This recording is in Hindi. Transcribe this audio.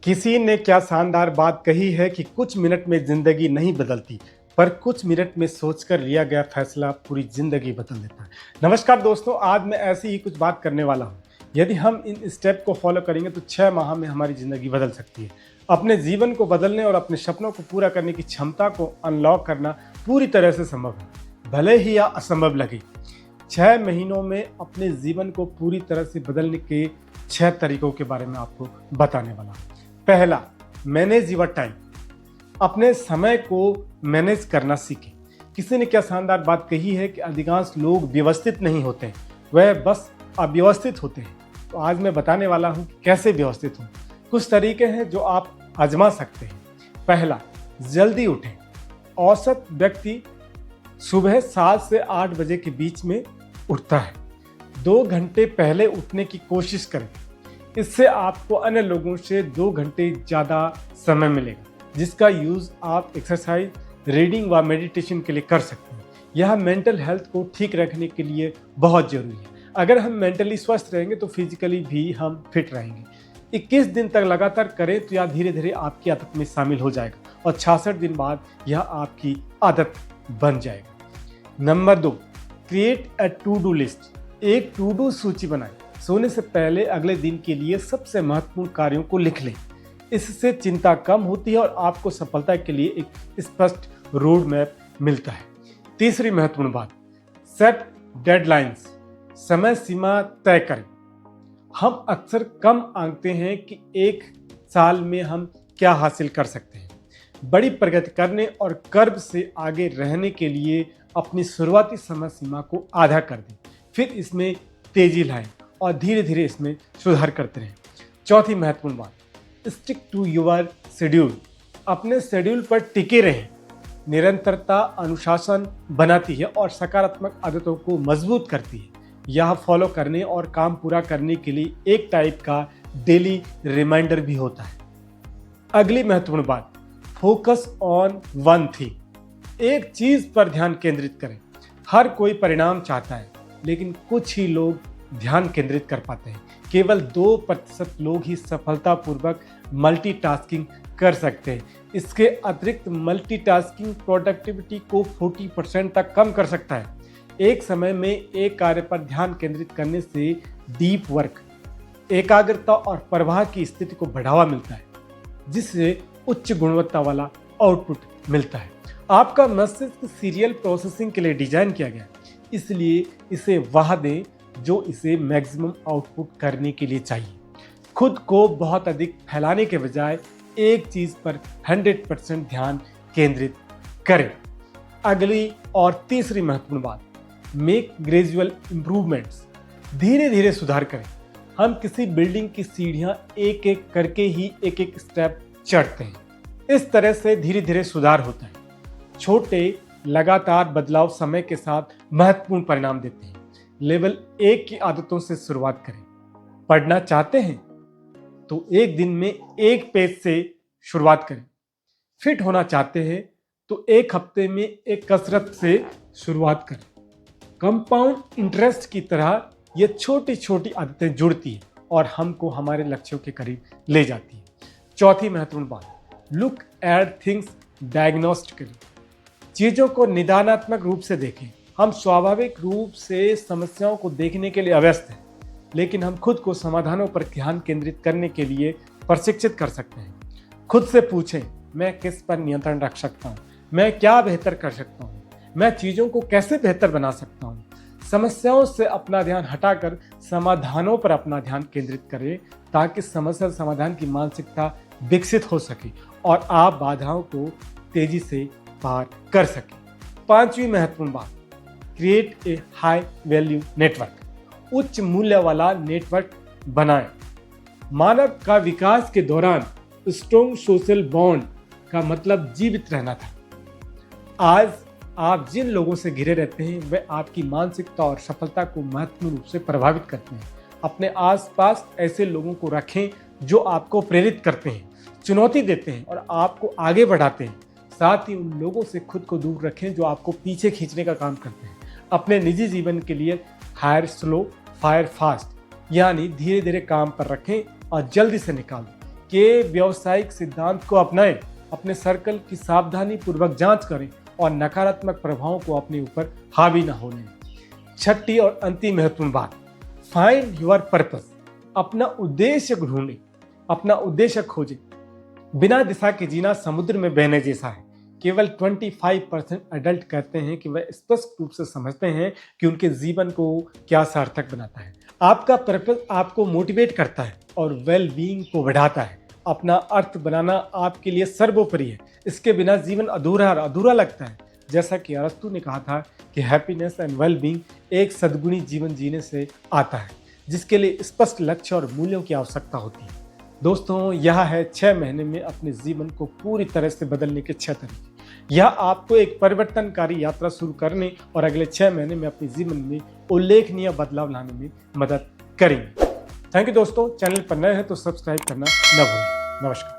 किसी ने क्या शानदार बात कही है कि कुछ मिनट में जिंदगी नहीं बदलती, पर कुछ मिनट में सोचकर लिया गया फैसला पूरी जिंदगी बदल देता है। नमस्कार दोस्तों, आज मैं ऐसी ही कुछ बात करने वाला हूँ। यदि हम इन स्टेप को फॉलो करेंगे तो 6 माह में हमारी ज़िंदगी बदल सकती है। अपने जीवन को बदलने और अपने सपनों को पूरा करने की क्षमता को अनलॉक करना पूरी तरह से संभव है, भले ही यह असंभव लगे। 6 महीनों में अपने जीवन को पूरी तरह से बदलने के 6 तरीकों के बारे में आपको बताने वाला हूँ। पहला, मैनेज योर टाइम। अपने समय को मैनेज करना सीखें। किसी ने क्या शानदार बात कही है कि अधिकांश लोग व्यवस्थित नहीं होते, वह बस अव्यवस्थित होते हैं। तो आज मैं बताने वाला हूं कि कैसे व्यवस्थित हों। कुछ तरीके हैं जो आप आजमा सकते हैं। पहला, जल्दी उठें। औसत व्यक्ति सुबह 7 से 8 बजे के बीच में उठता है। 2 घंटे पहले उठने की कोशिश करें। इससे आपको अन्य लोगों से 2 घंटे ज़्यादा समय मिलेगा, जिसका यूज़ आप एक्सरसाइज, रीडिंग व मेडिटेशन के लिए कर सकते हैं। यह मेंटल हेल्थ को ठीक रखने के लिए बहुत ज़रूरी है। अगर हम मेंटली स्वस्थ रहेंगे तो फिजिकली भी हम फिट रहेंगे। 21 दिन तक लगातार करें तो यह धीरे धीरे आपकी आदत में शामिल हो जाएगा और 66 दिन बाद यह आपकी आदत बन जाएगा। Number 2, create a to do list. एक टू डू सूची बनाएं। सोने से पहले अगले दिन के लिए सबसे महत्वपूर्ण कार्यों को लिख लें। इससे चिंता कम होती है और आपको सफलता के लिए एक स्पष्ट रोड मैप मिलता है। तीसरी महत्वपूर्ण बात, सेट डेडलाइंस। समय सीमा तय करें। हम अक्सर कम आंकते हैं कि एक साल में हम क्या हासिल कर सकते हैं। बड़ी प्रगति करने और कर्व से आगे रहने के लिए अपनी शुरुआती समय सीमा को आधा कर दें, फिर इसमें तेजी लाएं और धीरे धीरे इसमें सुधार करते रहें। चौथी महत्वपूर्ण बात, स्टिक टू योर शेड्यूल। अपने शेड्यूल पर टिके रहें। निरंतरता अनुशासन बनाती है और सकारात्मक आदतों को मजबूत करती है। यह फॉलो करने और काम पूरा करने के लिए एक टाइप का डेली रिमाइंडर भी होता है। अगली महत्वपूर्ण बात, फोकस ऑन वन थिंग। एक चीज पर ध्यान केंद्रित करें। हर कोई परिणाम चाहता है, लेकिन कुछ ही लोग ध्यान केंद्रित कर पाते हैं। केवल 2% लोग ही सफलतापूर्वक मल्टीटास्किंग कर सकते हैं। इसके अतिरिक्त मल्टीटास्किंग प्रोडक्टिविटी को 40% तक कम कर सकता है। एक समय में एक कार्य पर ध्यान केंद्रित करने से डीप वर्क, एकाग्रता और प्रवाह की स्थिति को बढ़ावा मिलता है, जिससे उच्च गुणवत्ता वाला आउटपुट मिलता है। आपका मस्तिष्क सीरियल प्रोसेसिंग के लिए डिजाइन किया गया है, इसलिए इसे वह दें जो इसे मैक्सिमम आउटपुट करने के लिए चाहिए। खुद को बहुत अधिक फैलाने के बजाय एक चीज पर 100% ध्यान केंद्रित करें। अगली और तीसरी महत्वपूर्ण बात, मेक ग्रेजुअल इंप्रूवमेंट्स। धीरे धीरे सुधार करें। हम किसी बिल्डिंग की सीढ़ियां एक एक करके ही एक एक स्टेप चढ़ते हैं। इस तरह से धीरे धीरे सुधार होता है। छोटे लगातार बदलाव समय के साथ महत्वपूर्ण परिणाम देते हैं। लेवल 1 की आदतों से शुरुआत करें। पढ़ना चाहते हैं तो एक दिन में 1 पेज से शुरुआत करें। फिट होना चाहते हैं तो 1 हफ्ते में एक कसरत से शुरुआत करें। कंपाउंड इंटरेस्ट की तरह ये छोटी छोटी आदतें जुड़ती हैं और हमको हमारे लक्ष्यों के करीब ले जाती हैं। चौथी महत्वपूर्ण बात, लुक एट थिंग्स डायग्नोस्टिकली। चीज़ों को निदानात्मक रूप से देखें। हम स्वाभाविक रूप से समस्याओं को देखने के लिए अभ्यस्त हैं, लेकिन हम खुद को समाधानों पर ध्यान केंद्रित करने के लिए प्रशिक्षित कर सकते हैं। खुद से पूछें, मैं किस पर नियंत्रण रख सकता हूँ? मैं क्या बेहतर कर सकता हूँ? मैं चीज़ों को कैसे बेहतर बना सकता हूँ? समस्याओं से अपना ध्यान हटाकर समाधानों पर अपना ध्यान केंद्रित करें, ताकि समस्या समाधान की मानसिकता विकसित हो सके और आप बाधाओं को तेजी से पार कर सकें। पांचवी महत्वपूर्ण बात, create a high value network. उच्च मूल्य वाला नेटवर्क बनाएं। मानव का विकास के दौरान स्ट्रॉन्ग सोशल बॉन्ड का मतलब जीवित रहना था। आज आप जिन लोगों से घिरे रहते हैं वे आपकी मानसिकता और सफलता को महत्वपूर्ण रूप से प्रभावित करते हैं। अपने आसपास ऐसे लोगों को रखें जो आपको प्रेरित करते हैं, चुनौती देते हैं और आपको आगे बढ़ाते हैं। साथ ही उन लोगों से खुद को दूर रखें जो आपको पीछे खींचने का काम करते हैं। अपने निजी जीवन के लिए हायर स्लो फायर फास्ट, यानी धीरे धीरे काम पर रखें और जल्दी से निकाल दें। के व्यावसायिक सिद्धांत को अपनाएं, अपने सर्कल की सावधानी पूर्वक जांच करें और नकारात्मक प्रभावों को अपने ऊपर हावी न होने दें। छठी और अंतिम महत्वपूर्ण बात, फाइंड योर पर्पस। अपना उद्देश्य ढूंढें, अपना उद्देश्य खोजें। बिना दिशा के जीना समुद्र में बहने जैसा है। केवल 25% एडल्ट कहते हैं कि वह स्पष्ट रूप से समझते हैं कि उनके जीवन को क्या सार्थक बनाता है। आपका पर्पस आपको मोटिवेट करता है और वेल बीइंग को बढ़ाता है। अपना अर्थ बनाना आपके लिए सर्वोपरि है। इसके बिना जीवन अधूरा लगता है। जैसा कि अरस्तु ने कहा था कि हैप्पीनेस एंड वेल बीइंग एक सद्गुणी जीवन जीने से आता है, जिसके लिए स्पष्ट लक्ष्य और मूल्यों की आवश्यकता होती है। दोस्तों, यह है 6 महीने में अपने जीवन को पूरी तरह से बदलने के 6 तरीके। यह आपको एक परिवर्तनकारी यात्रा शुरू करने और अगले 6 महीने में अपने जीवन में उल्लेखनीय बदलाव लाने में मदद करेंगे। थैंक यू दोस्तों, चैनल पर नए हैं तो सब्सक्राइब करना न भूलें। नमस्कार।